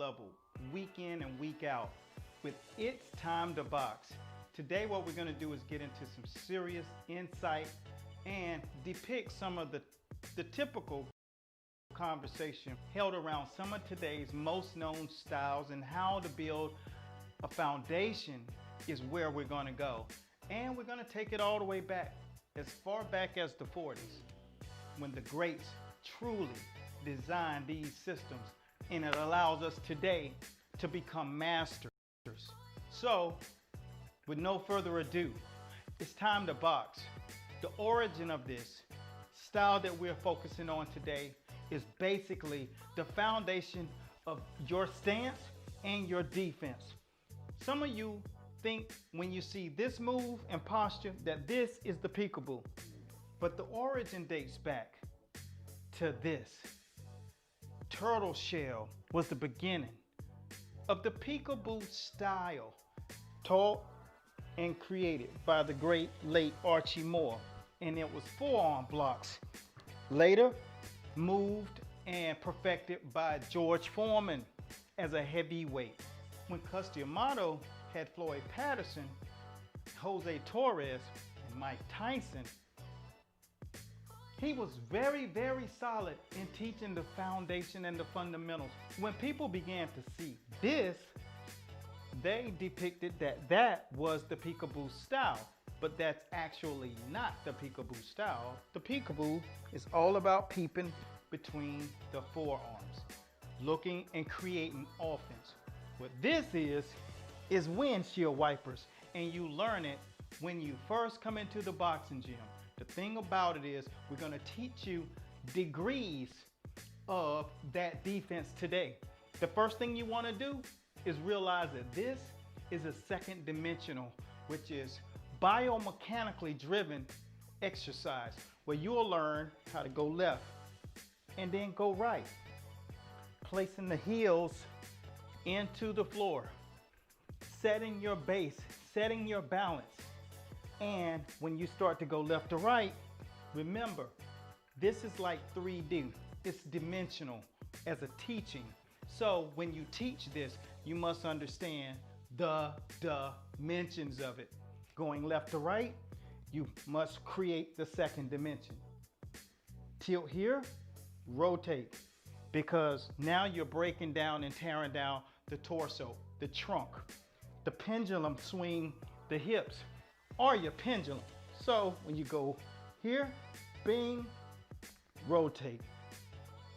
level, week in and week out, with It's Time to Box. Today what we're going to do is get into some serious insight and depict some of the typical conversation held around some of today's most known styles, and how to build a foundation is where we're going to go. And we're going to take it all the way back, as far back as the 40s, when the greats truly designed these systems, and it allows us today to become masters. So, with no further ado, it's time to box. The origin of this style that we're focusing on today is basically the foundation of your stance and your defense. Some of you think when you see this move and posture that this is the peekaboo, but the origin dates back to this. Turtle shell was the beginning of the peekaboo style, taught and created by the great late Archie Moore, and it was forearm blocks. Later moved and perfected by George Foreman as a heavyweight. When Customato had Floyd Patterson, Jose Torres, and Mike Tyson, he was very, very solid in teaching the foundation and the fundamentals. When people began to see this, they depicted that that was the peekaboo style, but that's actually not the peekaboo style. The peekaboo is all about peeping between the forearms, looking and creating offense. What this is windshield wipers, and you learn it when you first come into the boxing gym. The thing about it is we're going to teach you degrees of that defense today. The first thing you want to do is realize that this is a second dimensional, which is biomechanically driven exercise, where you'll learn how to go left and then go right, placing the heels into the floor, setting your base, setting your balance. And when you start to go left to right, remember, this is like 3D. It's dimensional as a teaching. So when you teach this, you must understand the dimensions of it. Going left to right, you must create the second dimension. Tilt here, rotate, because now you're breaking down and tearing down the torso, the trunk. The pendulum swing the hips, or your pendulum. So when you go here, bing, rotate,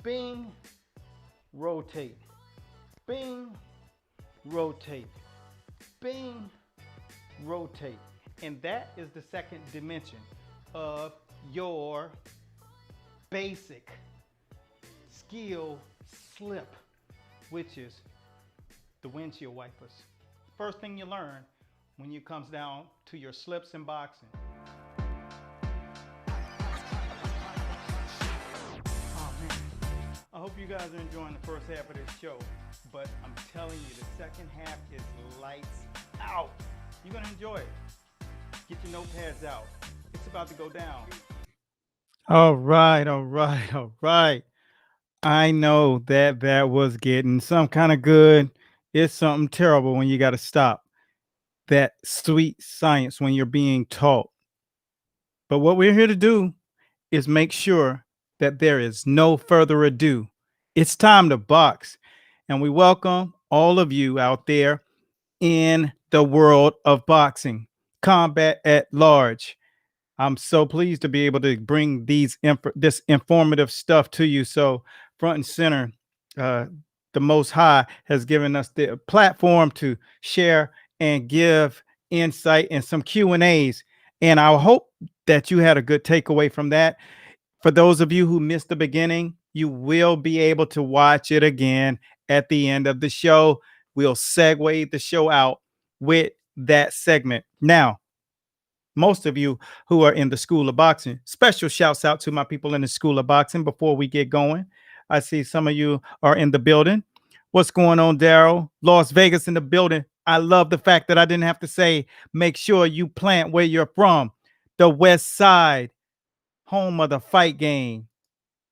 bing, rotate, bing, rotate, bing, rotate. And that is the second dimension of your basic skill slip, which is the windshield wipers. First thing you learn when you comes down to your slips in boxing. Oh man, I hope you guys are enjoying the first half of this show, but I'm telling you, the second half is lights out. You're gonna enjoy it. Get your notepads out. It's about to go down. All right, all right, all right. I know that that was getting some kind of good. It's something terrible when you got to stop that sweet science when you're being taught. But what we're here to do is make sure that there is no further ado. It's time to box. And we welcome all of you out there in the world of boxing, combat at large. I'm so pleased to be able to bring this informative stuff to you. So front and center, the Most High has given us the platform to share and give insight and some Q&As. And I hope that you had a good takeaway from that. For those of you who missed the beginning, you will be able to watch it again at the end of the show. We'll segue the show out with that segment. Now, most of you who are in the School of Boxing, special shouts out to my people in the School of Boxing before we get going. I see some of you are in the building. What's going on, Daryl? Las Vegas in the building. I love the fact that I didn't have to say, make sure you plant where you're from. The West Side, home of the fight game,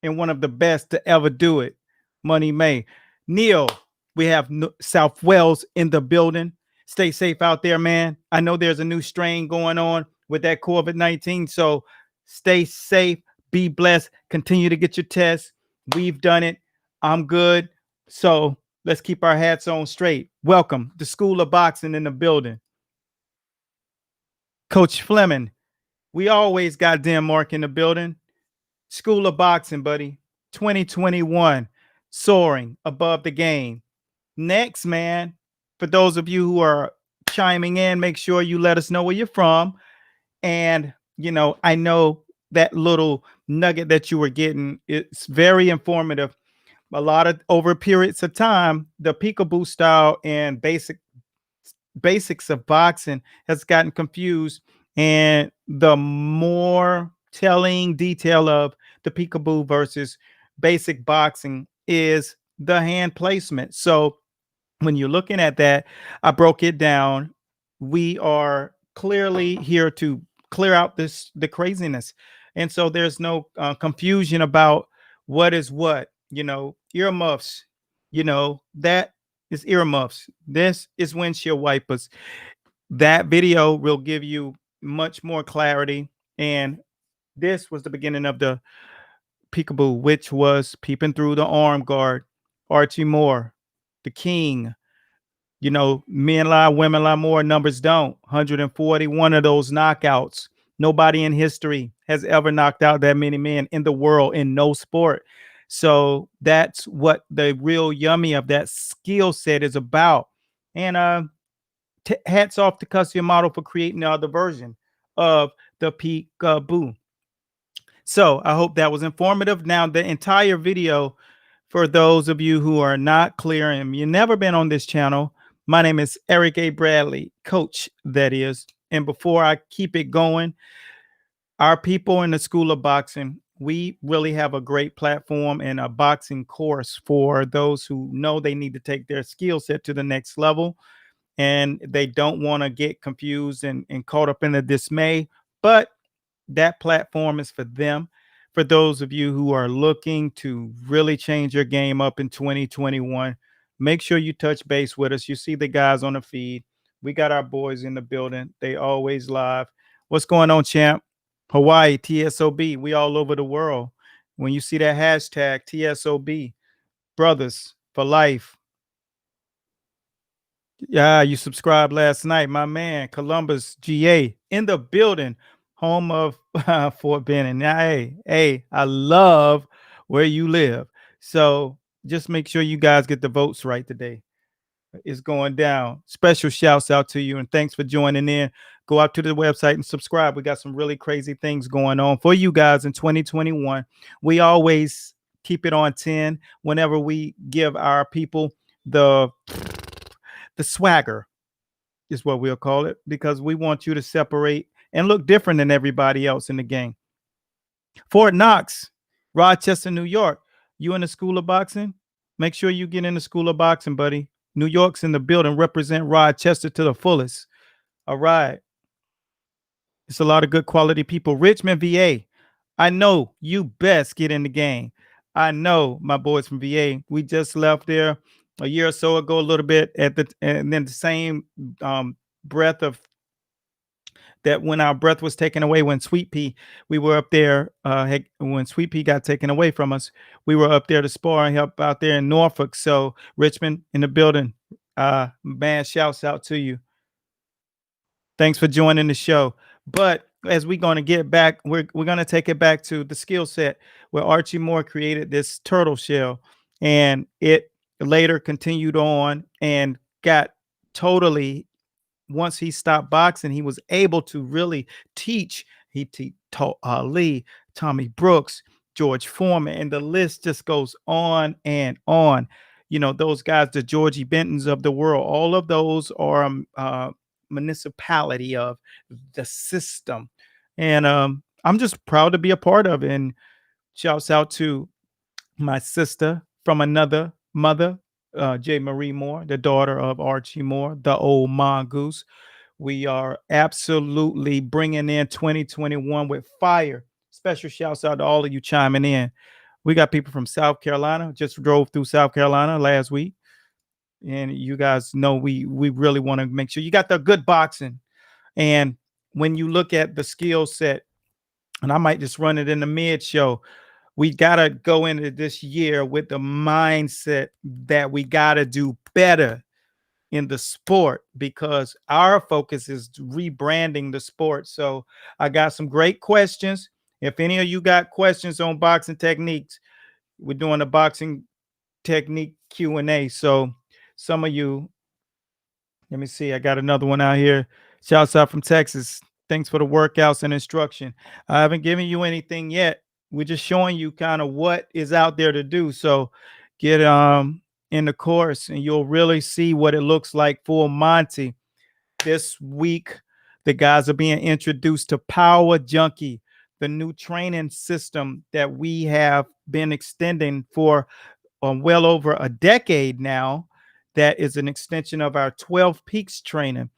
and one of the best to ever do it. Money May. Neil, We have South Wales in the building. Stay safe out there, man. I know there's a new strain going on with that COVID-19. So stay safe, be blessed, continue to get your tests. We've done it. I'm good. So let's keep our hats on straight. Welcome to School of Boxing in the building. Coach Fleming, we always got Denmark in the building. School of Boxing, buddy. 2021, soaring above the game. Next, man, for those of you who are chiming in, make sure you let us know where you're from. And, I know that little nugget that you were getting, it's very informative. A lot of over periods of time, the peekaboo style and basics of boxing has gotten confused. And the more telling detail of the peekaboo versus basic boxing is the hand placement. So when you're looking at that, I broke it down. We are clearly here to clear out the craziness, and so there's no confusion about what is what. Earmuffs. That is earmuffs. This is windshield wipers. That video will give you much more clarity. And this was the beginning of the peekaboo, which was peeping through the arm guard. Archie Moore, the king. Men lie, women lie more, numbers don't. 141 of those knockouts. Nobody in history has ever knocked out that many men in the world in no sport. So that's what the real yummy of that skill set is about. And hats off to Custom Model for creating the other version of the Peekaboo. So I hope that was informative. Now, the entire video, for those of you who are not clear and you've never been on this channel, my name is Eric A. Bradley, coach, that is. And before I keep it going, our people in the School of Boxing, we really have a great platform and a boxing course for those who know they need to take their skill set to the next level. And they don't want to get confused and caught up in the dismay. But that platform is for them. For those of you who are looking to really change your game up in 2021, make sure you touch base with us. You see the guys on the feed. We got our boys in the building. They always live. What's going on, champ? Hawaii, TSOB. We all over the world. When you see that hashtag TSOB, brothers for life. Yeah, you subscribed last night, my man. Columbus, GA, in the building, home of Fort Benning. Now, hey, I love where you live. So just make sure you guys get the votes right today. It's going down. Special shouts out to you and thanks for joining in. Go out to the website and subscribe. We got some really crazy things going on for you guys in 2021. We always keep it on 10 whenever we give our people the swagger is what we'll call it, because we want you to separate and look different than everybody else in the game. Fort Knox, Rochester, New York. You in the School of Boxing? Make sure you get in the School of Boxing, buddy. New York's in the building. Represent Rochester to the fullest. All right. It's a lot of good quality people. Richmond, VA. I know you best get in the game. I know my boys from VA. We just left there a year or so ago, a little bit and then the same breath of that when our breath was taken away when Sweet Pea, we were up there. When Sweet Pea got taken away from us, we were up there to spar and help out there in Norfolk. So Richmond in the building. Man, shouts out to you. Thanks for joining the show. But as we're going to get back, we're going to take it back to the skill set where Archie Moore created this turtle shell, and it later continued on and got totally, once he stopped boxing, he was able to really teach. He taught Ali, Tommy Brooks, George Foreman, and the list just goes on and on. Those guys, the Georgie Bentons of the world, all of those are municipality of the system. And I'm just proud to be a part of it. And shouts out to my sister from another mother, J. Marie Moore, the daughter of Archie Moore, the old mongoose. We are absolutely bringing in 2021 with fire. Special shouts out to all of you chiming in. We got people from South Carolina, just drove through South Carolina last week. And you guys know we really want to make sure you got the good boxing. And when you look at the skill set, and I might just run it in the mid show, we got to go into this year with the mindset that we got to do better in the sport, because our focus is rebranding the sport. So I got some great questions. If any of you got questions on boxing techniques, we're doing a boxing technique Q&A. So some of you, let me see, I got another one out here. Shouts out from Texas. Thanks for the workouts and instruction. I haven't given you anything yet. We're just showing you kind of what is out there to do. So get in the course and you'll really see what it looks like for Monty. This week, the guys are being introduced to Power Junkie, the new training system that we have been extending for well over a decade now. That is an extension of our 12 Peaks training.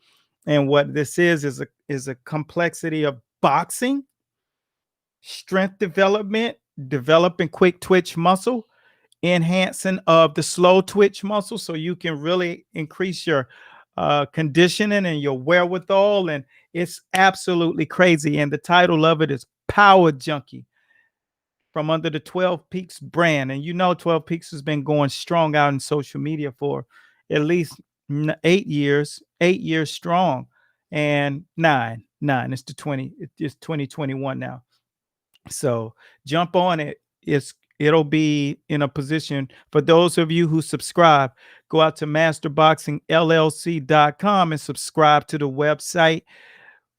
And what this is a complexity of boxing, strength development, developing quick twitch muscle, enhancing of the slow twitch muscle so you can really increase your conditioning and your wherewithal. And it's absolutely crazy. And the title of it is Power Junkie, from under the 12 Peaks brand. And you know 12 Peaks has been going strong out in social media for at least 8 years strong. And nine, it's the 20, it's 2021 now. So jump on it. It'll be in a position for those of you who subscribe. Go out to masterboxingllc.com and subscribe to the website.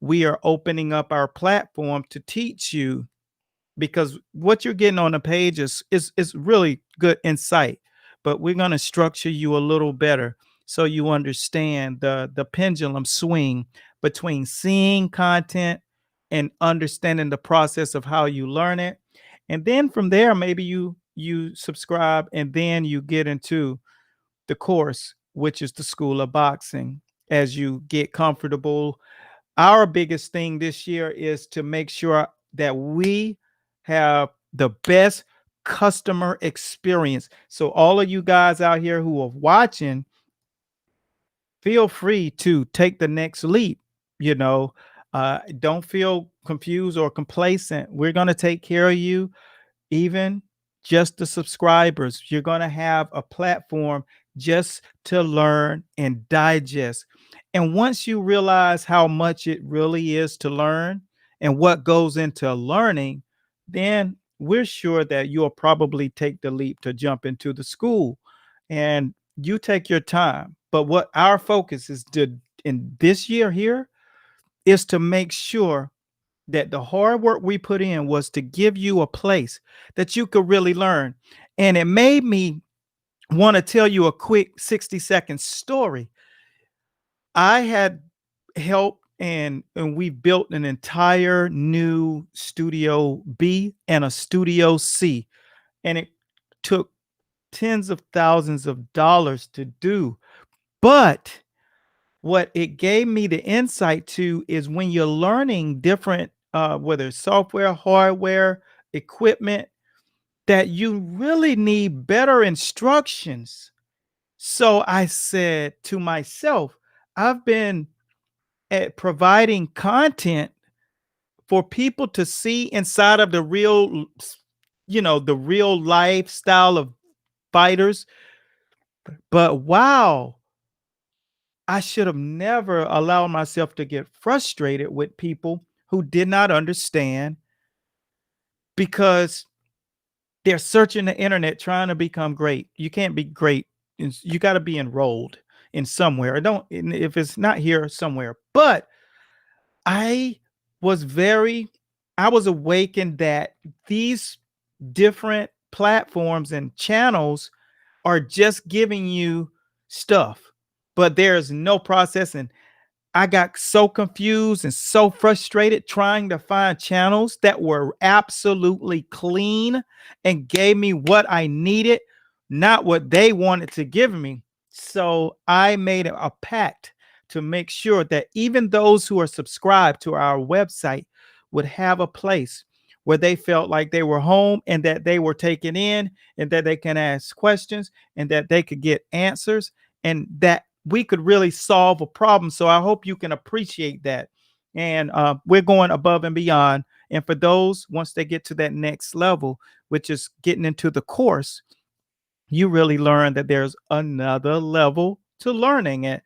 We are opening up our platform to teach you, because what you're getting on the page is really good insight, but we're going to structure you a little better so you understand the pendulum swing between seeing content and understanding the process of how you learn it. And then from there, maybe you subscribe and then you get into the course, which is the School of Boxing, as you get comfortable. Our biggest thing this year is to make sure that we have the best customer experience. So all of you guys out here who are watching, feel free to take the next leap. You know, don't feel confused or complacent. We're going to take care of you. Even just the subscribers, you're going to have a platform just to learn and digest. And once you realize how much it really is to learn and what goes into learning, then we're sure that you'll probably take the leap to jump into the school. And you take your time. But what our focus is to in this year here is to make sure that the hard work we put in was to give you a place that you could really learn. And it made me want to tell you a quick 60-second story. I had help and we built an entire new Studio B and a Studio C. And it took tens of thousands of dollars to do. But what it gave me the insight to is when you're learning different, whether it's software, hardware, equipment, that you really need better instructions. So I said to myself, I've been at providing content for people to see inside of the real, the real lifestyle of fighters. But wow, I should have never allowed myself to get frustrated with people who did not understand, because they're searching the internet trying to become great. You can't be great. You got to be enrolled in somewhere. Don't if it's not here somewhere. But I was very I was awakened that these different platforms and channels are just giving you stuff, but there's no process. And I got so confused and so frustrated trying to find channels that were absolutely clean and gave me what I needed, not what they wanted to give me. So I made a pact to make sure that even those who are subscribed to our website would have a place where they felt like they were home and that they were taken in and that they can ask questions and that they could get answers and that we could really solve a problem. So I hope you can appreciate that. And we're going above and beyond. And for those, once they get to that next level, which is getting into the course, you really learn that there's another level to learning it.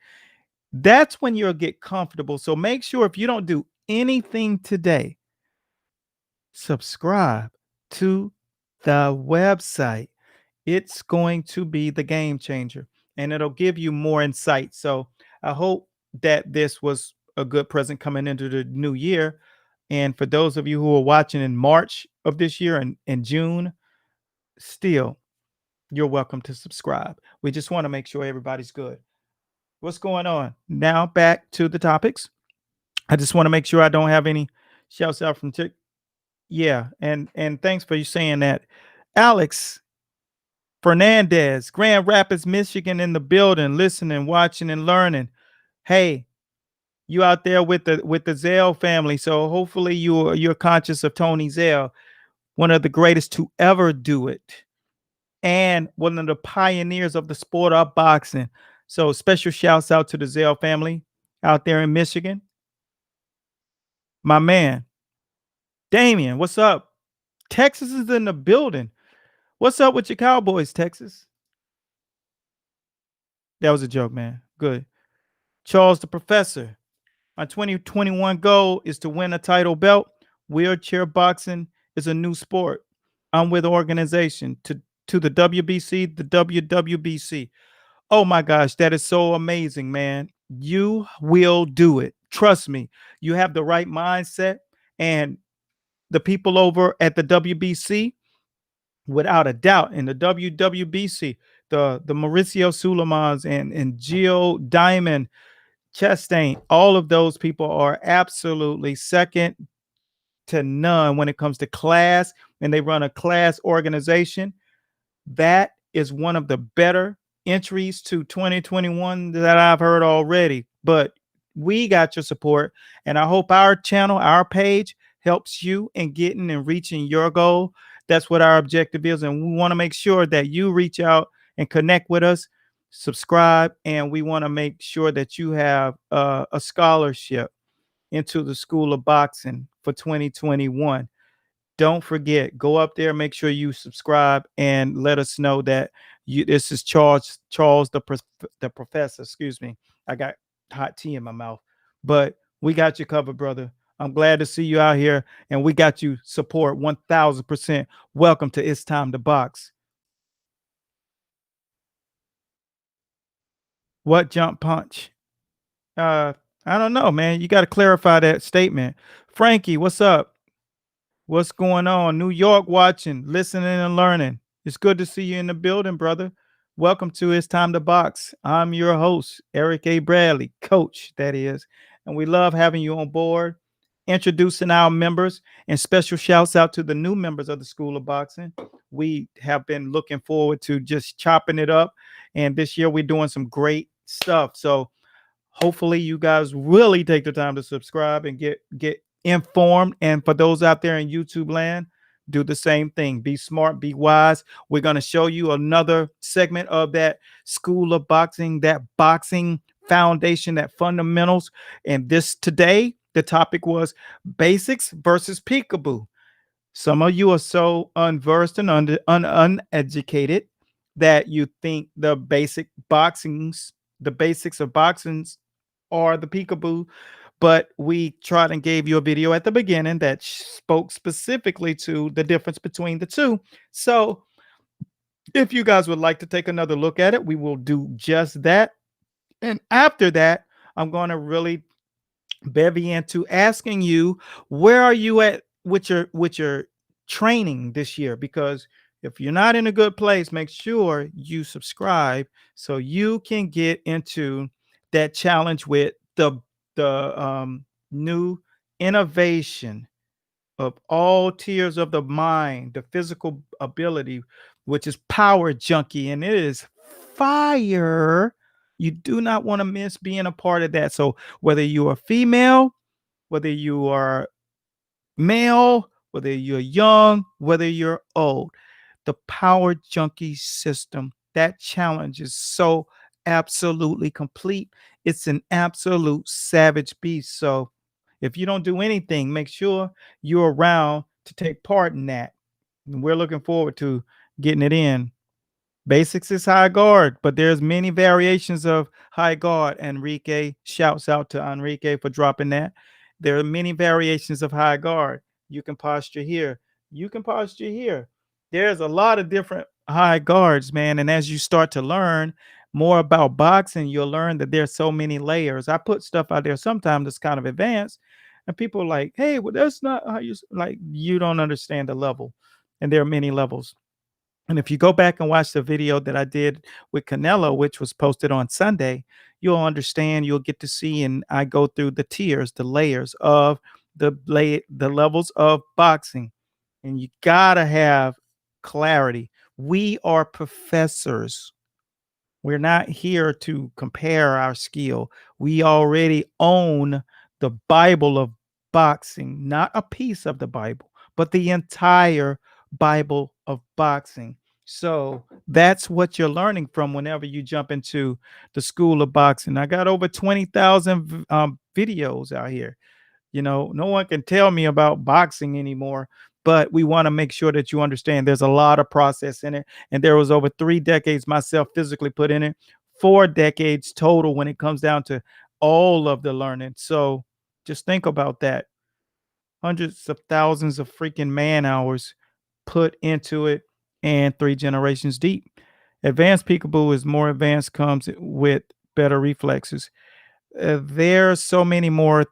That's when you'll get comfortable. So make sure if you don't do anything today, subscribe to the website. It's going to be the game changer and it'll give you more insight. So I hope that this was a good present coming into the new year. And for those of you who are watching in March of this year and in June, still, you're welcome to subscribe. We just want to make sure everybody's good. What's going on? Now back to the topics. I just want to make sure I don't have any shouts out from yeah, and thanks for you saying that. Alex Fernandez, Grand Rapids, Michigan in the building, listening, watching, and learning. Hey, you out there with the Zell family. So hopefully you're conscious of Tony Zell, one of the greatest to ever do it, and one of the pioneers of the sport of boxing. So special shouts out to the Zell family out there in Michigan. My man, Damien, what's up? Texas is in the building. What's up with your Cowboys, Texas? That was a joke, man. Good. Charles the Professor. My 2021 goal is to win a title belt. Wheelchair boxing is a new sport. I'm with organization to the WBC, the WWBC. Oh my gosh, that is so amazing, man. You will do it. Trust me. You have the right mindset, and the people over at the WBC, without a doubt, in the WWBC, the Mauricio Suleimans and Gio Diamond, Chastain, all of those people are absolutely second to none when it comes to class, and they run a class organization. That is one of the better entries to 2021 that I've heard already. But we got your support, and I hope our channel, our page, helps you in getting and reaching your goal. That's what our objective is, and we want to make sure that you reach out and connect with us, subscribe, and we want to make sure that you have a scholarship into the School of Boxing for 2021. Don't forget, go up there, make sure you subscribe, and let us know that you. This is Charles the professor. Excuse me, I got hot tea in my mouth, but we got you covered, brother. I'm glad to see you out here, and we got you support 1,000%. Welcome to It's Time to Box. What jump punch? Uh, I don't know, man. You got to clarify that statement. Frankie, what's up? What's going on? New York watching, listening, and learning. It's good to see you in the building, brother. Welcome to It's Time to Box. I'm your host, Eric A. Bradley, coach, that is. And we love having you on board, introducing our members, and special shouts out to the new members of the School of Boxing. We have been looking forward to just chopping it up. And this year we're doing some great stuff. So hopefully you guys really take the time to subscribe and get informed. And for those out there in YouTube land, do the same thing. Be smart, be wise. We're going to show you another segment of that School of Boxing, that boxing foundation, that fundamentals. And this today, the topic was basics versus peekaboo. Some of you are so unversed and uneducated that you think the basics of boxings are the peekaboo. But we tried and gave you a video at the beginning that spoke specifically to the difference between the two. So if you guys would like to take another look at it, we will do just that. And after that, I'm going to really bevy into asking you, where are you at with your training this year? Because if you're not in a good place, make sure you subscribe so you can get into that challenge with the new innovation of all tiers of the mind, the physical ability, which is Power Junkie, and it is fire. You do not want to miss being a part of that. So whether you are female, whether you are male, whether you're young, whether you're old, the Power Junkie system, that challenge is so absolutely complete. It's an absolute savage beast. So if you don't do anything, make sure you're around to take part in that. And we're looking forward to getting it in. Basics is high guard, but there's many variations of high guard. Enrique, shouts out to Enrique for dropping that. There are many variations of high guard. You can posture here. You can posture here. There's a lot of different high guards, man. And as you start to learn more about boxing, you'll learn that there's so many layers. I put stuff out there sometimes that's kind of advanced, and people are like, hey, well, that's not how like, you don't understand the level. And there are many levels. And if you go back and watch the video that I did with Canelo, which was posted on Sunday, you'll understand, you'll get to see, and I go through the tiers, the layers of the levels of boxing. And you gotta have clarity. We are professors. We're not here to compare our skill. We already own the Bible of boxing, not a piece of the Bible, but the entire Bible of boxing. So that's what you're learning from whenever you jump into the school of boxing. I got over 20,000 videos out here. You know, no one can tell me about boxing anymore, but we want to make sure that you understand there's a lot of process in it. And there was over 3 decades myself physically put in it, 4 decades total when it comes down to all of the learning. So just think about that. Hundreds of thousands of freaking man hours put into it, and 3 generations deep. Advanced peekaboo is more advanced, comes with better reflexes. There are so many more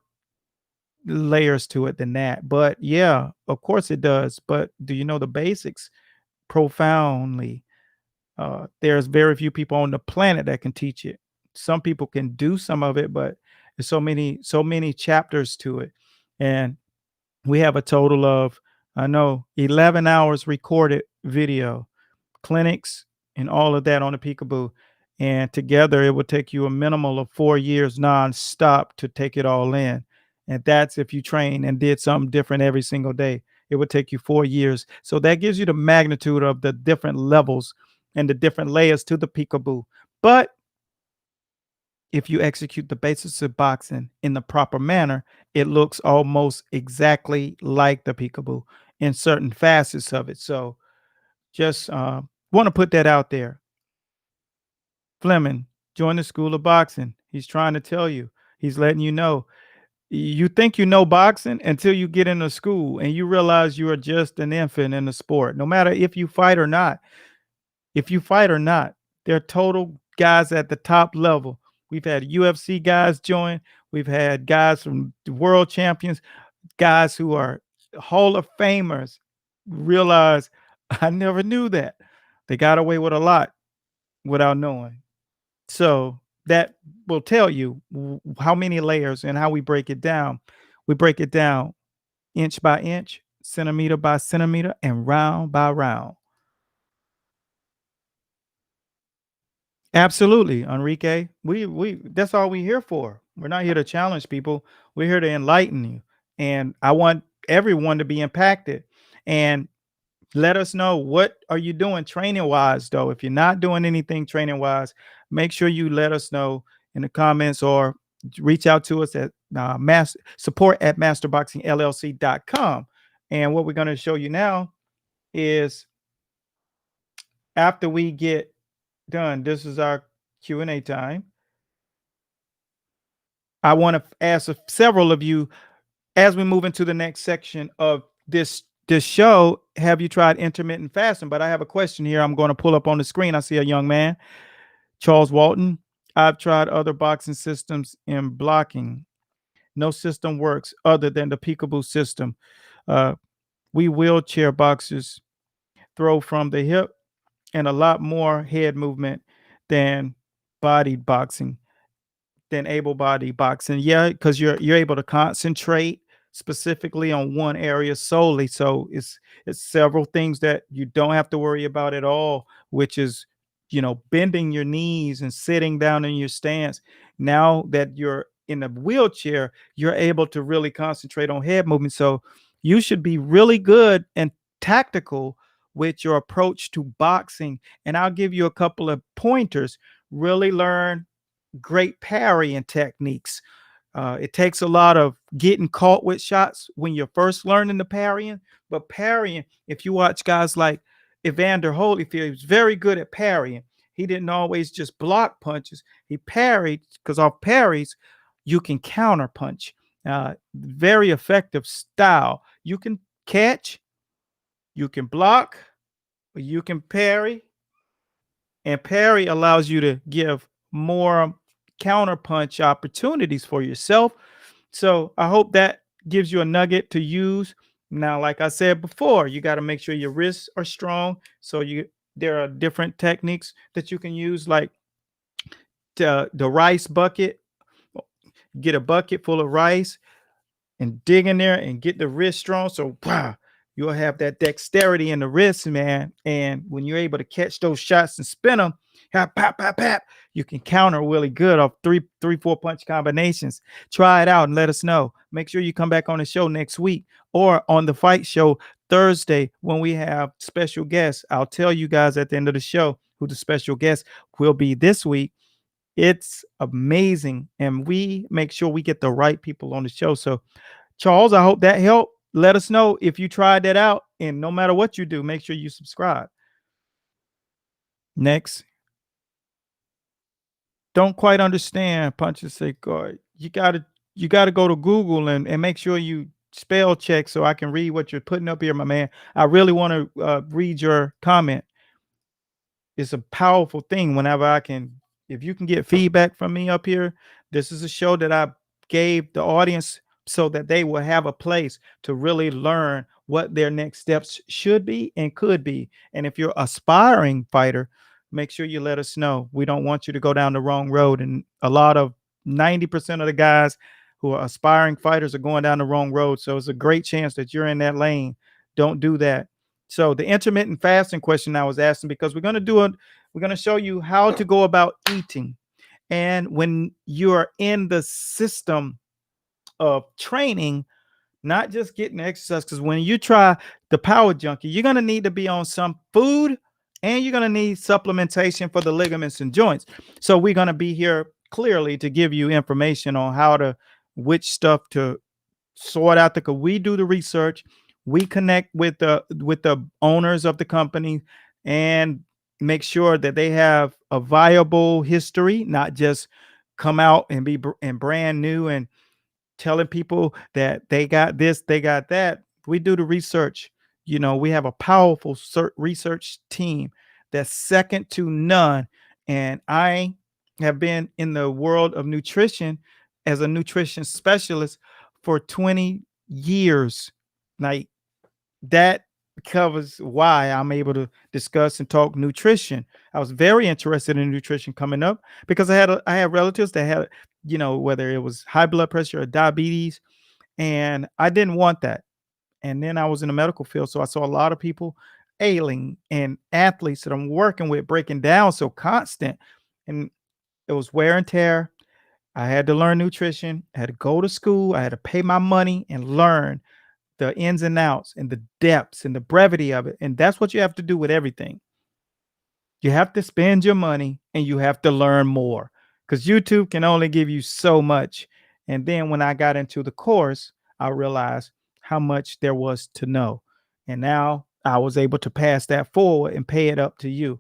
layers to it than that. But yeah, of course it does. But do you know the basics profoundly? There's very few people on the planet that can teach it. Some people can do some of it, but there's so many chapters to it. And we have a total of, I know, 11 hours recorded video, clinics, and all of that on the Peekaboo. And together, it would take you a minimal of 4 years nonstop to take it all in. And that's if you train and did something different every single day. It would take you 4 years. So that gives you the magnitude of the different levels and the different layers to the Peekaboo. But if you execute the basics of boxing in the proper manner, it looks almost exactly like the Peekaboo in certain facets of it. So just want to put that out there. Fleming, join the school of boxing. He's trying to tell you, he's letting you know. You think you know boxing until you get into school and you realize you are just an infant in the sport, no matter if you fight or not. If you fight or not, they're total guys at the top level. We've had UFC guys join, we've had guys from world champions, guys who are Hall of Famers realize I never knew that. They got away with a lot without knowing. So that will tell you how many layers and how we break it down. We break it down inch by inch, centimeter by centimeter, and round by round. Absolutely, Enrique. We that's all we're here for. We're not here to challenge people. We're here to enlighten you. And I want everyone to be impacted. And let us know, what are you doing training wise though? If you're not doing anything training wise, make sure you let us know in the comments or reach out to us at support at masterboxingllc.com. And what we're going to show you now is, after we get done, this is our Q&A time. I want to ask several of you, as we move into the next section of this show, have you tried intermittent fasting? But I have a question here I'm going to pull up on the screen. I see a young man, Charles Walton. I've tried other boxing systems in blocking. No system works other than the Peekaboo system. We wheelchair boxers throw from the hip and a lot more head movement than body boxing, than able body boxing. Yeah, because you're able to concentrate specifically on one area solely. So it's several things that you don't have to worry about at all, which is, bending your knees and sitting down in your stance. Now that you're in a wheelchair, you're able to really concentrate on head movement. So you should be really good and tactical with your approach to boxing. And I'll give you a couple of pointers really learn great parrying techniques. It takes a lot of getting caught with shots when you're first learning the parrying. But parrying, if you watch guys like Evander Holyfield, he was very good at parrying. He didn't always just block punches. He parried because off parries, you can counter punch. Very effective style. You can catch, you can block, you can parry, and parry allows you to give more counter punch opportunities for yourself. So I hope that gives you a nugget to use. Now, like I said before, you got to make sure your wrists are strong. So there are different techniques that you can use, like the rice bucket. Get a bucket full of rice and dig in there and get the wrist strong. So wow, you'll have that dexterity in the wrist, man. And when you're able to catch those shots and spin them, pap, pap, pap, pap, you can counter really good off three, 4 punch combinations. Try it out and let us know. Make sure you come back on the show next week or on the fight show Thursday when we have special guests. I'll tell you guys at the end of the show who the special guest will be this week. It's amazing. And we make sure we get the right people on the show. So Charles, I hope that helped. Let us know if you tried that out. And no matter what you do, make sure you subscribe. Next. Don't quite understand punches say guard. You gotta go to Google and make sure you spell check so I can read what you're putting up here, my man. I really want to read your comment. It's a powerful thing whenever I can, if you can get feedback from me up here. This is a show that I gave the audience so that they will have a place to really learn what their next steps should be and could be. And if you're aspiring fighter, make sure you let us know. We don't want you to go down the wrong road. And a lot of 90% of the guys who are aspiring fighters are going down the wrong road. So it's a great chance that you're in that lane. Don't do that. So the intermittent fasting question I was asking, because we're going to show you how to go about eating. And when you're in the system of training, not just getting exercise, because when you try the power junkie, you're going to need to be on some food and you're going to need supplementation for the ligaments and joints. So we're going to be here clearly to give you information on which stuff to sort out. Because we do the research, we connect with the owners of the company and make sure that they have a viable history, not just come out and be and brand new and telling people that they got this, they got that. We do the research. We have a powerful research team that's second to none. And I have been in the world of nutrition as a nutrition specialist for 20 years. Like, that covers why I'm able to discuss and talk nutrition. I was very interested in nutrition coming up because I had relatives that had, whether it was high blood pressure or diabetes, and I didn't want that. And then I was in the medical field, so I saw a lot of people ailing and athletes that I'm working with breaking down so constant, and it was wear and tear. I had to learn nutrition. I had to go to school. I had to pay my money and learn the ins and outs and the depths and the brevity of it. And that's what you have to do with everything. You have to spend your money and you have to learn more, because YouTube can only give you so much. And then when I got into the course, I realized how much there was to know. And now I was able to pass that forward and pay it up to you.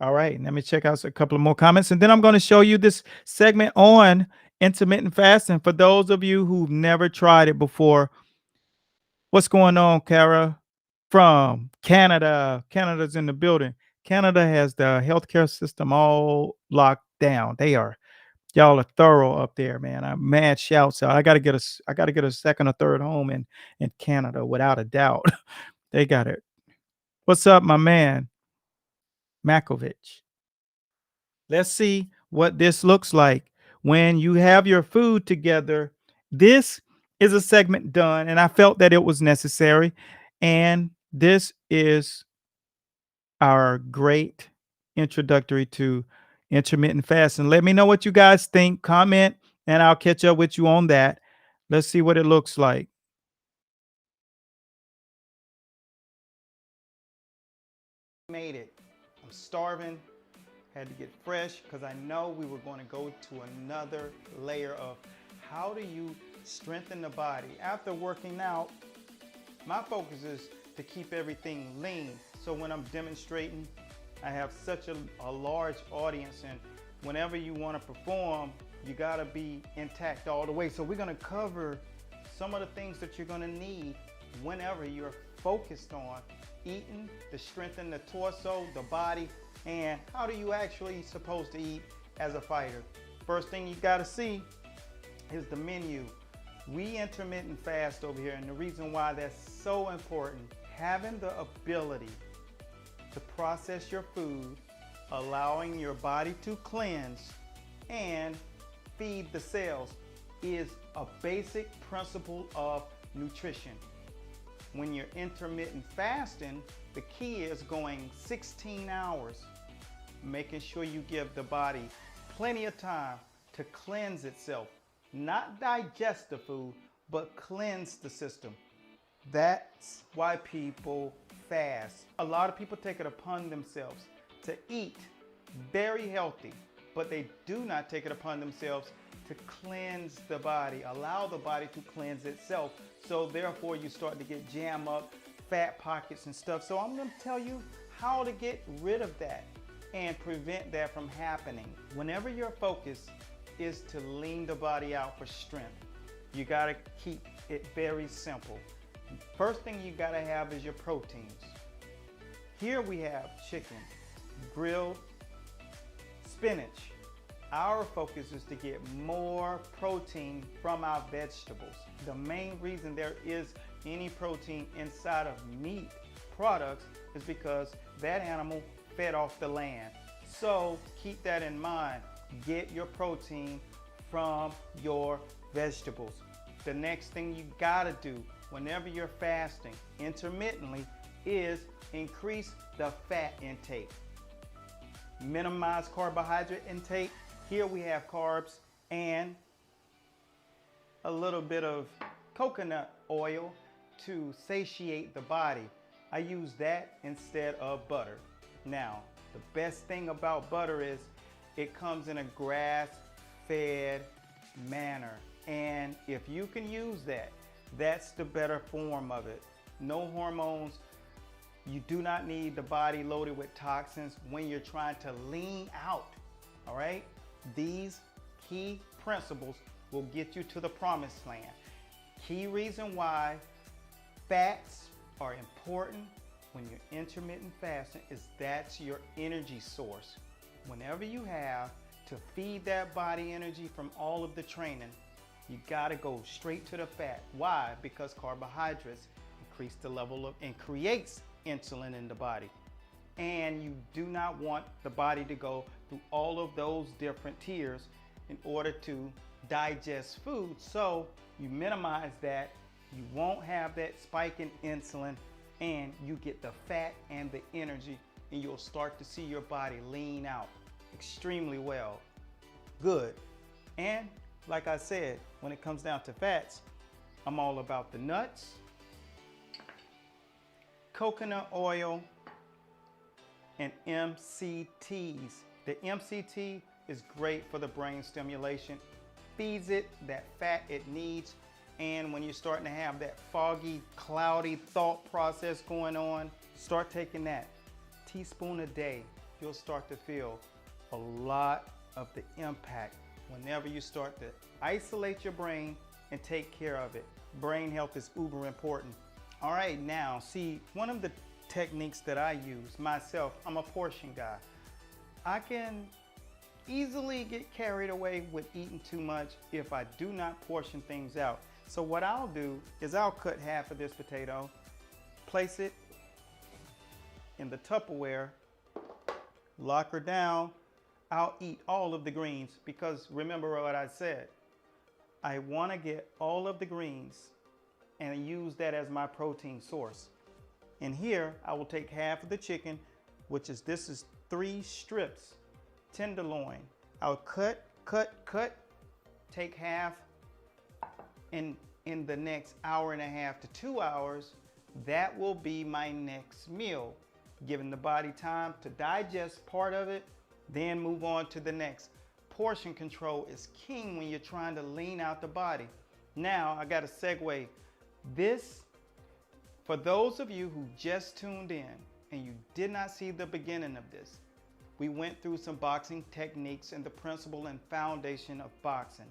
All right, let me check out a couple of more comments, and then I'm going to show you this segment on intermittent fasting for those of you who've never tried it before. What's going on, Kara? From Canada. Canada's in the building. Canada has the healthcare system all locked down. Y'all are thorough up there, man. I'm mad shouts out. I gotta get a second or third home in Canada without a doubt. They got it. What's up, my man? Makovich. Let's see what this looks like when you have your food together. This is a segment done, and I felt that it was necessary. And this is our great introductory to intermittent fasting. Let me know what you guys think. Comment, and I'll catch up with you on that. Let's see what it looks like. Made it. I'm starving. had to get fresh because I know we were going to go to another layer of how do you strengthen the body. After working out, my focus is to keep everything lean. So when I'm demonstrating, I have such a large audience, and whenever you want to perform, you got to be intact all the way. So we're going to cover some of the things that you're going to need whenever you're focused on eating to strengthen the torso, the body, and how do you actually supposed to eat as a fighter. First thing you got to see is the menu. We intermittent fast over here, and the reason why that's so important, having the ability to process your food, allowing your body to cleanse and feed the cells is a basic principle of nutrition. When you're intermittent fasting, the key is going 16 hours, making sure you give the body plenty of time to cleanse itself. Not digest the food, but cleanse the system. That's why people fast. A lot of people take it upon themselves to eat very healthy, but they do not take it upon themselves to cleanse the body, allow the body to cleanse itself. So therefore you start to get jam up, fat pockets and stuff. So I'm going to tell you how to get rid of that and prevent that from happening. Whenever your focus is to lean the body out for strength, you got to keep it very simple. First thing you got to have is your proteins. Here we have chicken, grilled, spinach. Our focus is to get more protein from our vegetables. The main reason there is any protein inside of meat products is because that animal fed off the land. So keep that in mind. Get your protein from your vegetables. The next thing you gotta do whenever you're fasting intermittently is increase the fat intake. Minimize carbohydrate intake. Here we have carbs and a little bit of coconut oil to satiate the body. I use that instead of butter. Now, the best thing about butter is it comes in a grass-fed manner. And if you can use that, that's the better form of it. No hormones. You do not need the body loaded with toxins when you're trying to lean out, all right? These key principles will get you to the promised land. Key reason why fats are important when you're intermittent fasting is that's your energy source. Whenever you have to feed that body energy from all of the training, you gotta go straight to the fat. Why? Because carbohydrates increase the level of and creates insulin in the body. And you do not want the body to go through all of those different tiers in order to digest food. So you minimize that, you won't have that spike in insulin, and you get the fat and the energy, and you'll start to see your body lean out extremely well. Good. And like I said, when it comes down to fats, I'm all about the nuts, coconut oil, and MCTs. The MCT is great for the brain stimulation, feeds it that fat it needs, and when you're starting to have that foggy, cloudy thought process going on, start taking that teaspoon a day. You'll start to feel a lot of the impact whenever you start to isolate your brain and take care of it. Brain health is uber important. All right, now see, one of the techniques that I use myself, I'm a portion guy. I can easily get carried away with eating too much if I do not portion things out. So what I'll do is I'll cut half of this potato, place it in the Tupperware, lock her down. I'll eat all of the greens because remember what I said. I want to get all of the greens and use that as my protein source. And here I will take half of the chicken, which is, this is 3 strips, tenderloin. I'll cut, take half, and in the next hour and a half to 2 hours, that will be my next meal, giving the body time to digest part of it Then move on to the next. Portion control is king when you're trying to lean out the body. Now, I got to segue. This, for those of you who just tuned in and you did not see the beginning of this, we went through some boxing techniques and the principle and foundation of boxing.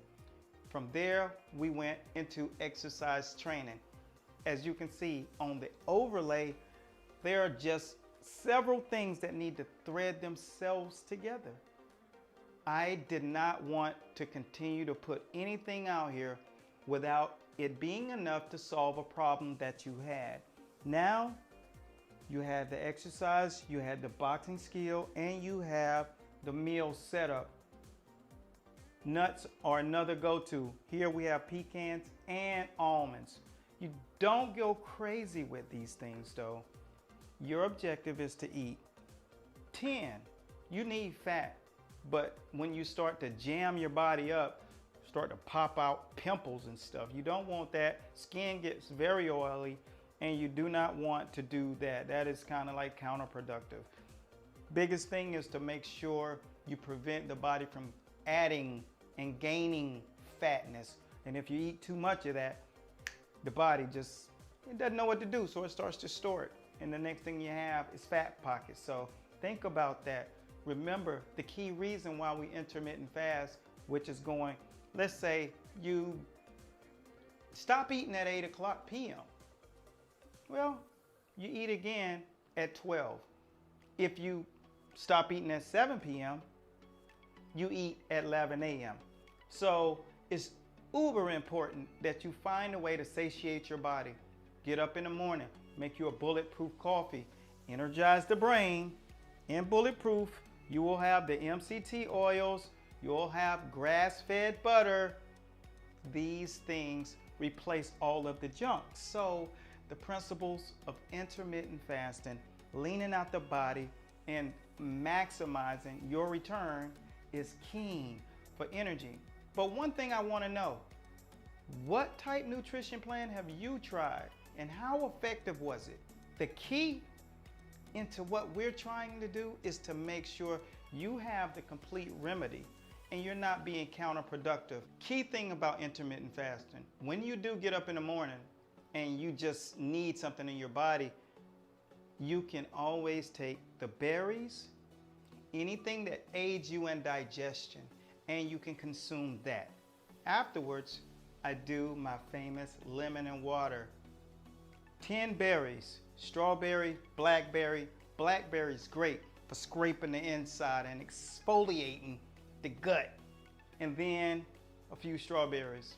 From there, we went into exercise training. As you can see on the overlay, there are just several things that need to thread themselves together. I did not want to continue to put anything out here without it being enough to solve a problem that you had. Now, you had the exercise, you had the boxing skill, and you have the meal setup. Nuts are another go-to. Here we have pecans and almonds. You don't go crazy with these things though. Your objective is to eat 10. You need fat, but when you start to jam your body up, start to pop out pimples and stuff, you don't want that. Skin gets very oily and you do not want to do that. That is kind of like counterproductive. Biggest thing is to make sure you prevent the body from adding and gaining fatness. And if you eat too much of that, the body just, it doesn't know what to do, so it starts to store it. And the next thing you have is fat pockets. So think about that. Remember, the key reason why we intermittent fast, which is going, let's say you stop eating at 8 o'clock p.m. Well, you eat again at 12. If you stop eating at 7 p.m., you eat at 11 a.m. So it's uber important that you find a way to satiate your body. Get up in the morning, make you a bulletproof coffee, energize the brain. In bulletproof, you will have the MCT oils, you'll have grass-fed butter. These things replace all of the junk. So the principles of intermittent fasting, leaning out the body, and maximizing your return is key for energy. But one thing I want to know, what type nutrition plan have you tried and how effective was it? The key into what we're trying to do is to make sure you have the complete remedy and you're not being counterproductive. Key thing about intermittent fasting, when you do get up in the morning and you just need something in your body, you can always take the berries, anything that aids you in digestion, and you can consume that. Afterwards, I do my famous lemon and water. 10 berries, strawberry, blackberry. Blackberry's great for scraping the inside and exfoliating the gut. And then a few strawberries.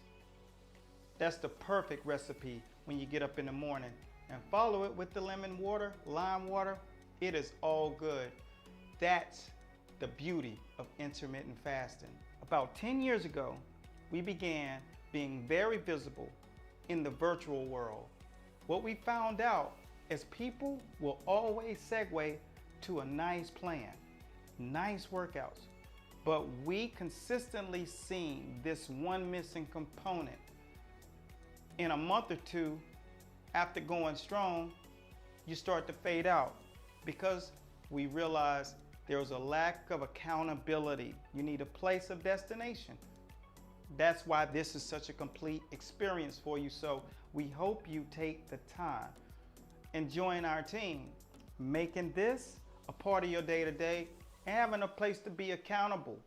That's the perfect recipe when you get up in the morning. And follow it with the lemon water, lime water. It is all good. That's the beauty of intermittent fasting. About 10 years ago, we began being very visible in the virtual world. What we found out is people will always segue to a nice plan, nice workouts, but we consistently seen this one missing component. In a month or two after going strong, you start to fade out because we realize there was a lack of accountability. You need a place of destination. That's why this is such a complete experience for you. So we hope you take the time and join our team, making this a part of your day-to-day and having a place to be accountable.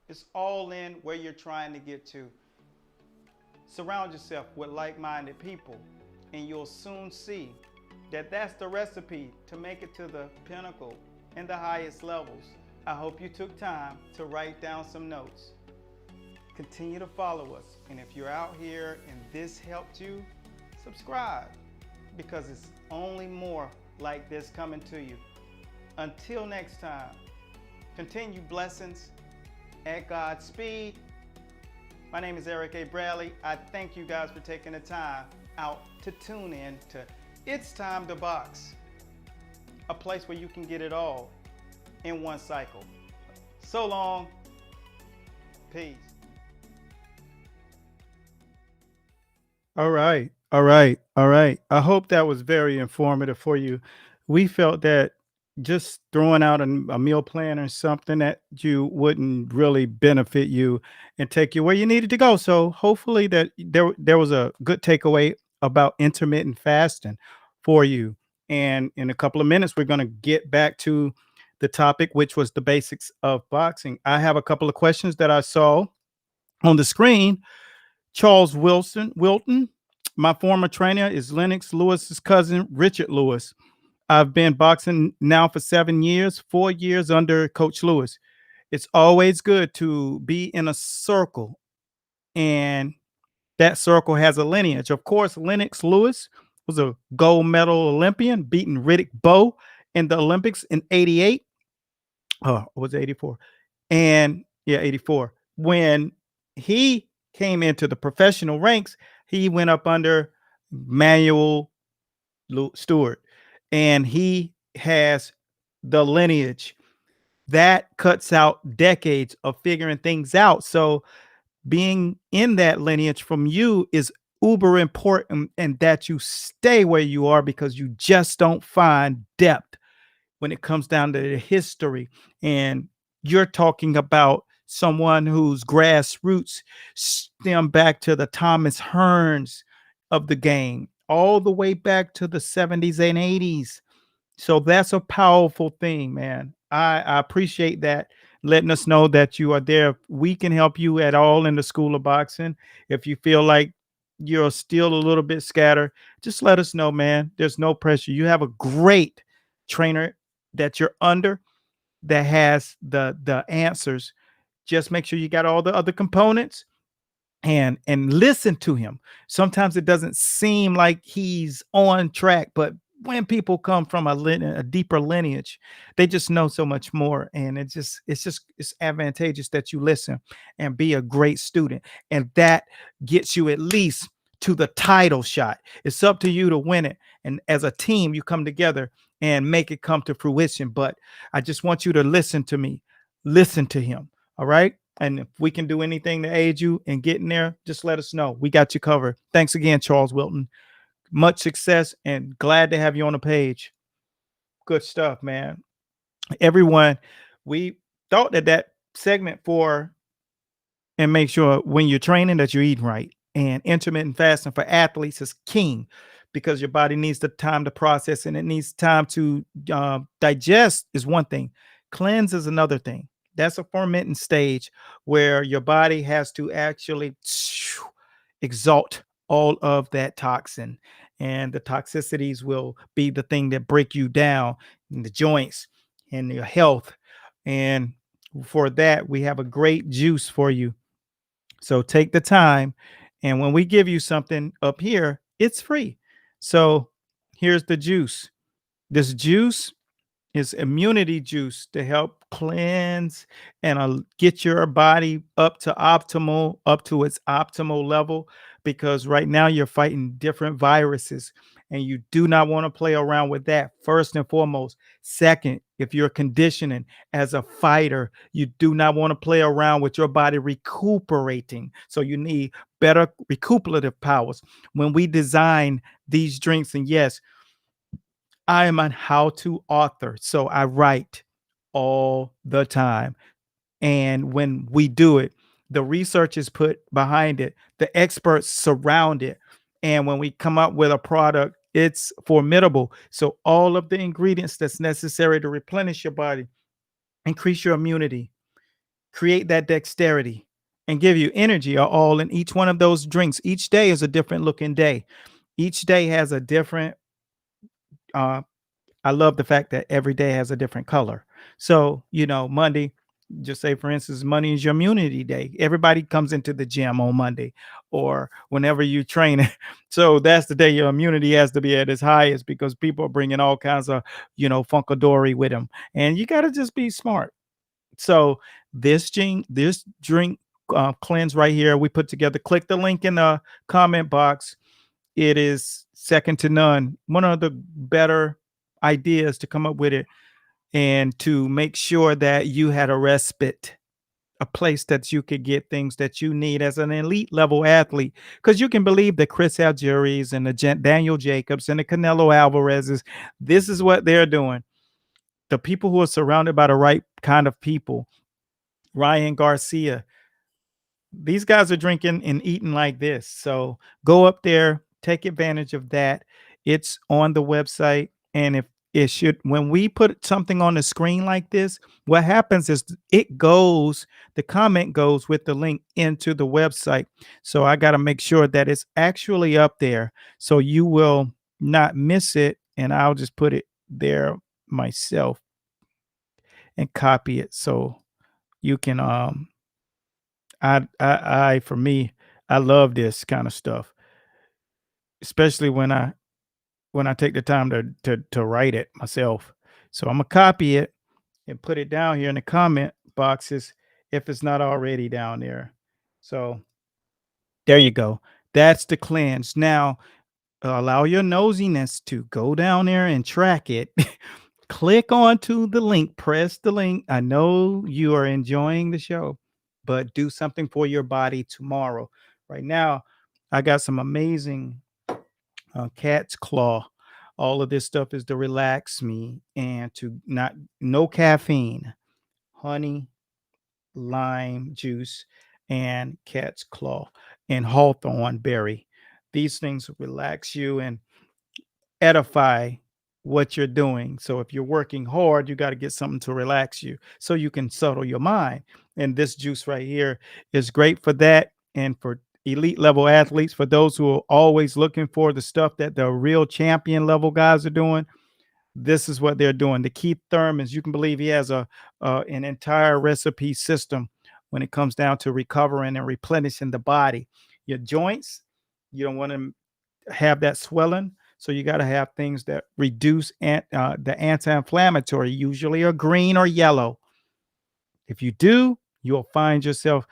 It's all in where you're trying to get to. Surround yourself with like-minded people and you'll soon see that that's the recipe to make it to the pinnacle and the highest levels. I hope you took time to write down some notes. Continue to follow us, and if you're out here and this helped you, subscribe, because it's only more like this coming to you. Until next time, continue blessings at God's speed. My name is Eric A. Bradley. I thank you guys for taking the time out to tune in to It's Time to Box, a place where you can get it all in one cycle. So long. Peace. All right. All right. All right. I hope that was very informative for you. We felt that just throwing out a meal plan or something that you wouldn't really benefit you and take you where you needed to go. So hopefully that there was a good takeaway about intermittent fasting for you. And in a couple of minutes, we're going to get back to the topic, which was the basics of boxing. I have a couple of questions that I saw on the screen. Charles Wilton, my former trainer, is Lennox Lewis's cousin, Richard Lewis. I've been boxing now for 7 years, 4 years under Coach Lewis. It's always good to be in a circle, and that circle has a lineage. Of course, Lennox Lewis was a gold medal Olympian, beating Riddick Bowe in the Olympics in '88. Oh, it was '84. And yeah, '84. When he came into the professional ranks, he went up under Manuel Stewart, and he has the lineage that cuts out decades of figuring things out. So being in that lineage from you is uber important, and that you stay where you are because you just don't find depth when it comes down to the history. And you're talking about someone whose grassroots stem back to the Thomas Hearns of the game, all the way back to the '70s and '80s. So that's a powerful thing, man. I appreciate that, letting us know that you are there. If we can help you at all in the School of Boxing. If you feel like you're still a little bit scattered, just let us know, man. There's no pressure. You have a great trainer that you're under that has the answers. Just make sure you got all the other components, and listen to him. Sometimes it doesn't seem like he's on track, but when people come from a deeper lineage, they just know so much more, and it's advantageous that you listen and be a great student, and that gets you at least to the title shot. It's up to you to win it, and as a team, you come together and make it come to fruition. But I just want you to listen to me, listen to him. All right. And if we can do anything to aid you in getting there, just let us know. We got you covered. Thanks again, Charles Wilton. Much success, and glad to have you on the page. Good stuff, man. Everyone, we thought that segment for, and make sure when you're training that you're eating right. And intermittent fasting for athletes is king, because your body needs the time to process, and it needs time to digest is one thing. Cleanse is another thing. That's a fermenting stage where your body has to actually exalt all of that toxin, and the toxicities will be the thing that break you down in the joints and your health. And for that, we have a great juice for you. So take the time. And when we give you something up here, it's free. So here's the juice. This juice is immunity juice to help cleanse and get your body up to its optimal level, because right now you're fighting different viruses, and you do not want to play around with that, first and foremost. Second, if you're conditioning as a fighter, you do not want to play around with your body recuperating. So you need better recuperative powers when we design these drinks. And yes, I am a how to author, so I write all the time. And when we do it, the research is put behind it, the experts surround it. And when we come up with a product, it's formidable. So, all of the ingredients that's necessary to replenish your body, increase your immunity, create that dexterity, and give you energy are all in each one of those drinks. Each day is a different looking day, each day has a different uh, I love the fact that every day has a different color. So, Monday, just say for instance, Monday is your immunity day. Everybody comes into the gym on Monday or whenever you train. So that's the day your immunity has to be at its highest, because people are bringing all kinds of, funkadory with them. And you got to just be smart. So this drink cleanse right here, we put together. Click the link in the comment box. It is second to none. One of the better ideas to come up with it, and to make sure that you had a respite, a place that you could get things that you need as an elite level athlete. Because you can believe the Chris Algieri's and the Daniel Jacobs and the Canelo Alvarez's, this is what they're doing. the people who are surrounded by the right kind of people, Ryan Garcia, these guys are drinking and eating like this. So go up there, take advantage of that. It's on the website. And if it should, when we put something on the screen like this, what happens is it goes, the comment goes with the link into the website. So I got to make sure that it's actually up there so you will not miss it. And I'll just put it there myself and copy it so you can I for me, I love this kind of stuff, especially when I take the time to write it myself. So I'm gonna copy it and put it down here in the comment boxes if it's not already down there. So there you go. That's the cleanse. Now allow your nosiness to go down there and track it. Click onto the link, press the link. I know you are enjoying the show, but do something for your body tomorrow. Right now, I got some amazing cat's claw. All of this stuff is to relax me and to not, no caffeine, honey, lime juice, and cat's claw and hawthorn berry. These things relax you and edify what you're doing. So if you're working hard, you got to get something to relax you so you can settle your mind. And this juice right here is great for that and for elite level athletes, for those who are always looking for the stuff that the real champion level guys are doing. This is what they're doing. The Keith Thurmans, you can believe he has a an entire recipe system when it comes down to recovering and replenishing the body. Your joints, you don't want to have that swelling. So you got to have things that reduce the anti-inflammatory, usually are green or yellow. If you do, you'll find yourself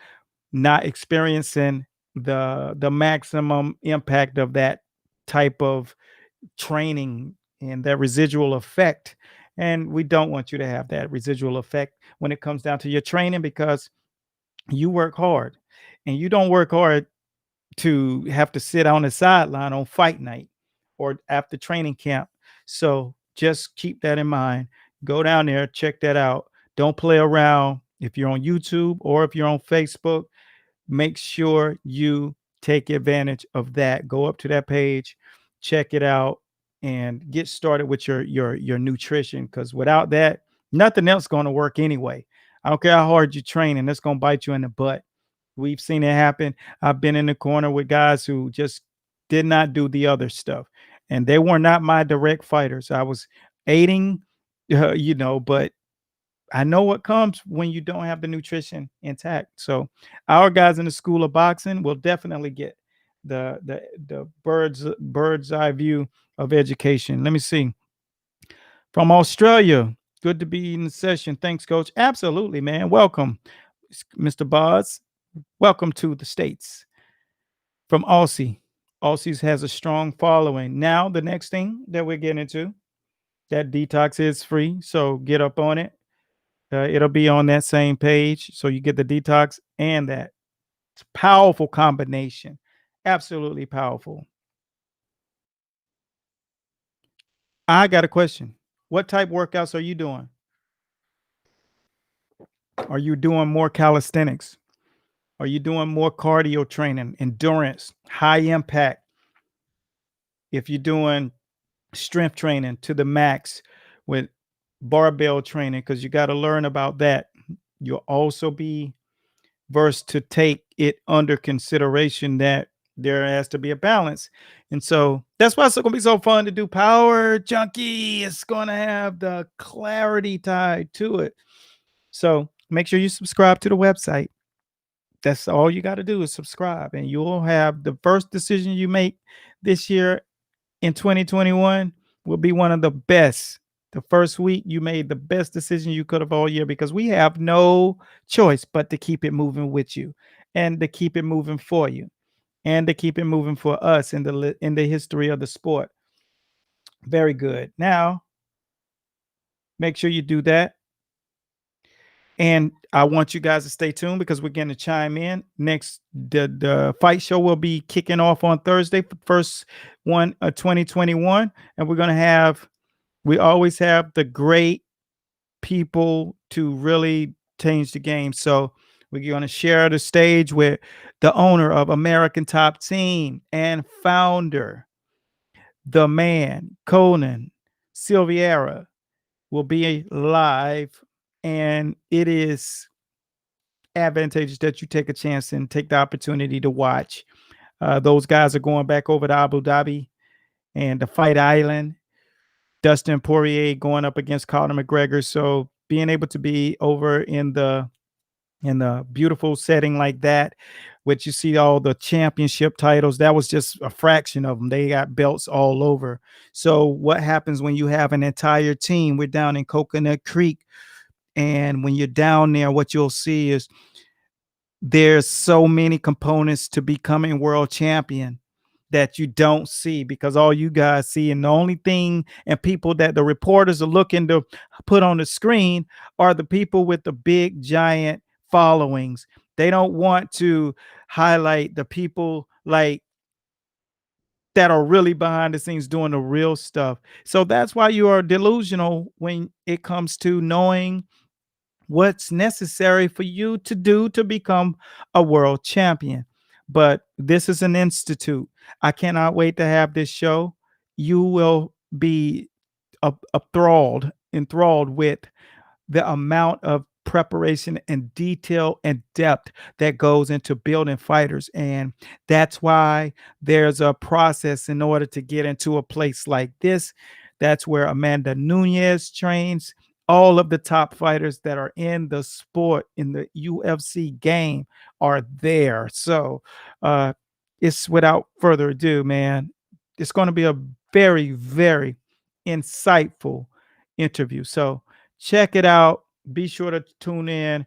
not experiencing the maximum impact of that type of training and that residual effect. And we don't want you to have that residual effect when it comes down to your training because you work hard and you don't work hard to have to sit on the sideline on fight night or after training camp. So just keep that in mind. Go down there, check that out. Don't play around. If you're on YouTube or if you're on Facebook, make sure you take advantage of that. Go up to that page, check it out, and get started with your nutrition. Because without that, nothing else going to work anyway. I don't care how hard you train, and it's going to bite you in the butt. We've seen it happen. I've been in the corner with guys who just did not do the other stuff, and they were not my direct fighters. I was aiding, but I know what comes when you don't have the nutrition intact. So our guys in the school of boxing will definitely get the bird's eye view of education. Let me see. From Australia, good to be in the session. Thanks, Coach. Absolutely, man. Welcome, Mr. Boz. Welcome to the States. From Aussie. Aussies has a strong following. Now, the next thing that we're getting into, that detox is free. So get up on it. It'll be on that same page. So you get the detox and that. It's a powerful combination. Absolutely powerful. I got a question. What type workouts are you doing? Are you doing more calisthenics? Are you doing more cardio training, endurance, high impact? If you're doing strength training to the max with barbell training, because you got to learn about that. You'll also be versed to take it under consideration that there has to be a balance. And so that's why it's going to be so fun to do Power Junkie. It's going to have the clarity tied to it. So make sure you subscribe to the website. That's all you got to do is subscribe, and you'll have the first decision you make this year in 2021 will be one of the best. The first week you made the best decision you could have all year because we have no choice but to keep it moving with you and to keep it moving for you and to keep it moving for us in the history of the sport. Very good. Now, make sure you do that. And I want you guys to stay tuned because we're going to chime in next. The fight show will be kicking off on Thursday, first one of 2021, and we're going to have. We always have the great people to really change the game. So we're going to share the stage with the owner of American Top Team and founder, the man, Conan Silveira, will be live. And it is advantageous that you take a chance and take the opportunity to watch. Those guys are going back over to Abu Dhabi and the Fight Island. Dustin Poirier going up against Conor McGregor. So being able to be over in the beautiful setting like that, which you see all the championship titles, that was just a fraction of them. They got belts all over. So what happens when you have an entire team? We're down in Coconut Creek, and when you're down there, what you'll see is there's so many components to becoming world champion that you don't see, because all you guys see, and the only thing and people that the reporters are looking to put on the screen are the people with the big giant followings. They don't want to highlight the people like that are really behind the scenes doing the real stuff. So that's why you are delusional when it comes to knowing what's necessary for you to do to become a world champion. But this is an institute. I cannot wait to have this show. You will be enthralled with the amount of preparation and detail and depth that goes into building fighters. And that's why there's a process in order to get into a place like this. That's where Amanda Nunez trains. All of the top fighters that are in the sport, in the UFC game, are there. So it's without further ado, man. It's going to be a very, very insightful interview. So check it out. Be sure to tune in.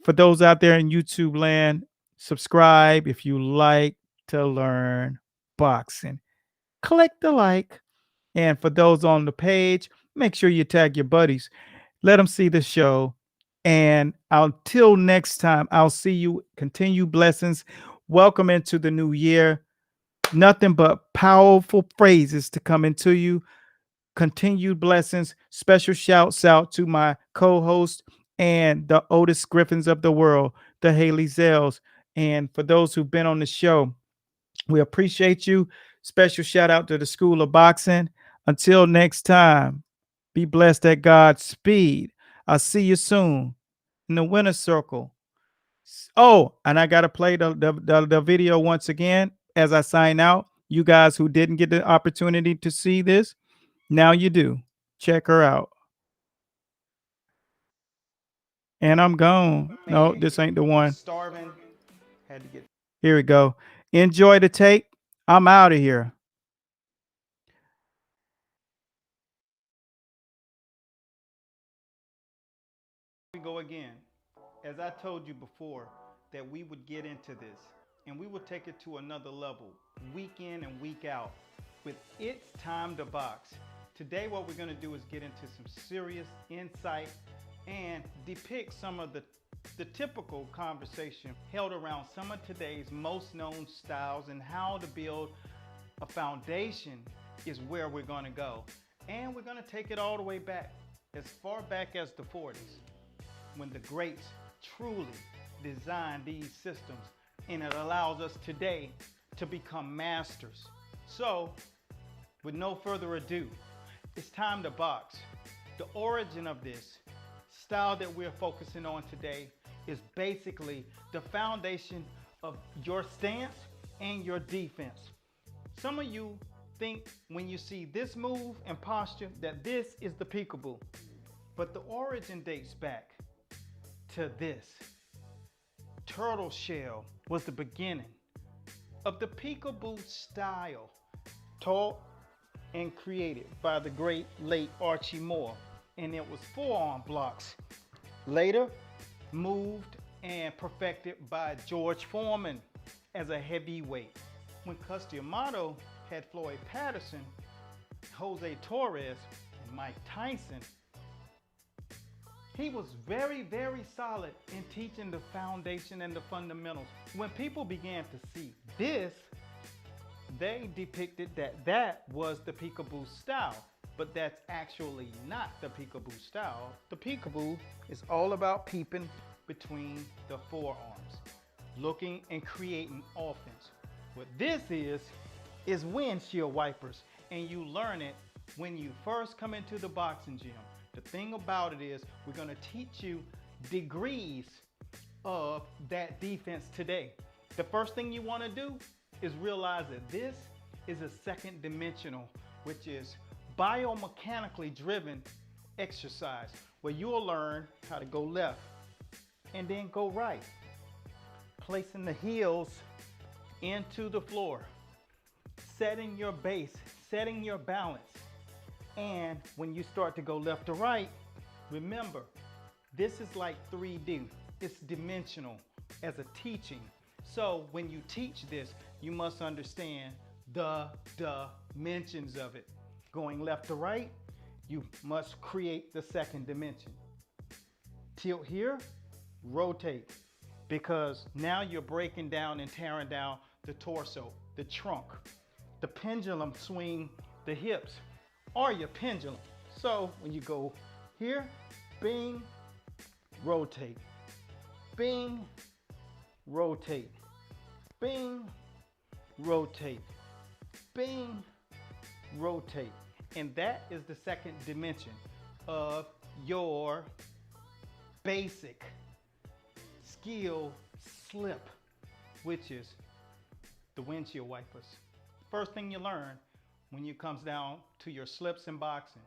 For those out there in YouTube land, subscribe if you like to learn boxing. Click the like. And for those on the page, make sure you tag your buddies. Let them see the show. And until next time, I'll see you. Continue blessings. Welcome into the new year. Nothing but powerful phrases to come into you. Continued blessings. Special shouts out to my co-host and the Otis Griffins of the world, the Haley Zells. And for those who've been on the show, we appreciate you. Special shout out to the School of Boxing. Until next time, be blessed at God's speed. I'll see you soon in the winner's circle. Oh, and I got to play the video once again as I sign out. You guys who didn't get the opportunity to see this, now you do. Check her out. And I'm gone. No, this ain't the one. Starving. Had to get. Here we go. Enjoy the tape. I'm out of here. We go again. As I told you before, that we would get into this and we would take it to another level, week in and week out, with It's Time to Box. Today, what we're going to do is get into some serious insight and depict some of the typical conversation held around some of today's most known styles, and how to build a foundation is where we're going to go. And we're going to take it all the way back, as far back as the 40s, when the greats truly designed these systems, and it allows us today to become masters. So, with no further ado, it's time to box. The origin of this style that we're focusing on today is basically the foundation of your stance and your defense. Some of you think when you see this move and posture that this is the peekaboo, but the origin dates back to this. Turtle shell was the beginning of the peekaboo style, taught and created by the great late Archie Moore, and it was forearm blocks. Later moved and perfected by George Foreman as a heavyweight. When Cus D'Amato had Floyd Patterson, Jose Torres, and Mike Tyson, he was very, very solid in teaching the foundation and the fundamentals. When people began to see this, they depicted that was the peekaboo style. but that's actually not the peekaboo style. The peekaboo is all about peeping between the forearms, looking and creating offense. What this is windshield wipers, and you learn it when you first come into the boxing gym. The thing about it is we're gonna teach you degrees of that defense today. The first thing you wanna do is realize that this is a second dimensional, which is biomechanically driven exercise, where you'll learn how to go left and then go right, placing the heels into the floor, setting your base, setting your balance. And when you start to go left to right, remember, this is like 3D. It's dimensional as a teaching. So when you teach this, you must understand the dimensions of it. Going left to right, you must create the second dimension. Tilt here, rotate, because now you're breaking down and tearing down the torso, the trunk, the pendulum swing, the hips, or your pendulum. So when you go here, bing, rotate, bing, rotate, bing, rotate, bing, rotate. And that is the second dimension of your basic skill slip, which is the windshield wipers. First thing you learn when it comes down to your slips in boxing